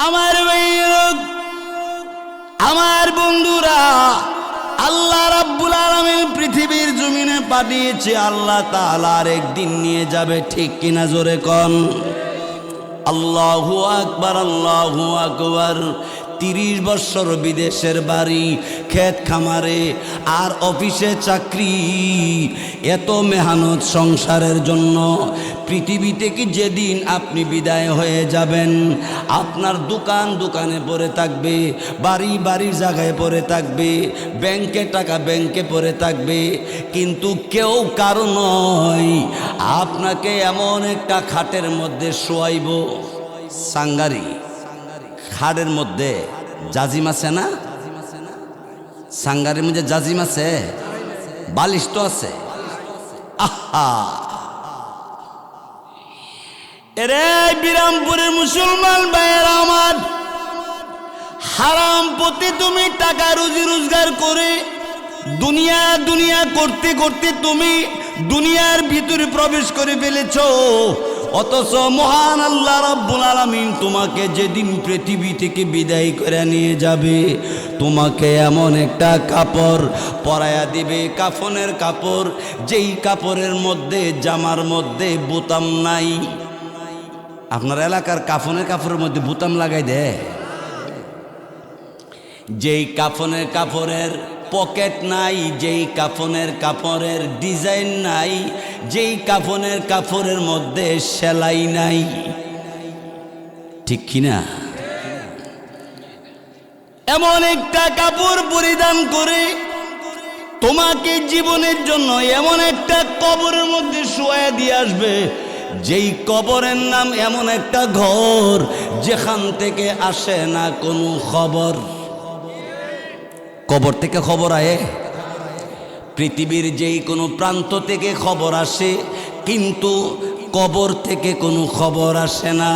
আমার ভাইয়েরা, আমার বন্ধুরা, আল্লাহ রাব্বুল আলামিন পৃথিবীর জমিনে পাঠিয়েছে, আল্লাহ তাআলা একদিন নিয়ে যাবে, ঠিক কিনা জোরে কোন আল্লাহু আকবার, আল্লাহু আকবার। 30 বছর বিদেশের বাড়ি, ক্ষেত খামারে আর অফিসে চাকরি, এত মেহনত সংসারের জন্য। পৃথিবী থেকে যেদিন আপনি বিদায় হয়ে যাবেন, আপনার দোকান দোকানে পড়ে থাকবে, বাড়ি বাড়ির জায়গায় পড়ে থাকবে, ব্যাংকে টাকা ব্যাংকে পড়ে থাকবে, কিন্তু কেউ কারো নয়। আপনাকে এমন একটা খাটের মধ্যে শোয়াইব, সাঙ্গারি খাটের মধ্যে জাজিম আছে না, সাঙ্গারের মধ্যে জাজিম আছে, বালিশ তো আছে। আহা, এরে বিরামপুরের মুসলমান ভাইয়েরা আমার, হারাম পথে তুমি টাকা রুজি রোজগার করে দুনিয়া দুনিয়া করতে করতে তুমি দুনিয়ার ভিতরে প্রবেশ করে ফেলেছো। অথচ মহান আল্লাহ রাব্বুল আলামিন তোমাকে যেদিন পৃথিবী থেকে বিদায় করে নিয়ে যাবে, তোমাকে এমন একটা কাপড় পরায়া দিবে, কাফনের কাপড়, যেই কাপড়ের মধ্যে জামার মধ্যে বোতাম নাই। আপনার এলাকার কাফনের কাপড়ের মধ্যে বোতাম লাগাই দেয়? যেই কাফনের কাপড়ের পকেট নাই, যেই কাফনের কাপড়ের ডিজাইন নাই, যেই কাফনের কাপড়ের মধ্যে সেলাই নাই, ঠিক কিনা? এমন একটা কাপড় পরিধান করে তোমাকে জীবনের জন্য এমন একটা কবরের মধ্যে শোয়া দিয়ে আসবে, যেই কবরের নাম এমন একটা ঘর যেখান থেকে আসে না কোনো খবর। কবর থেকে খবর আয়ে? পৃথিবীর যেই কোনো প্রান্ত থেকে খবর আসে, কিন্তু কবর থেকে কোনো খবর আসে না।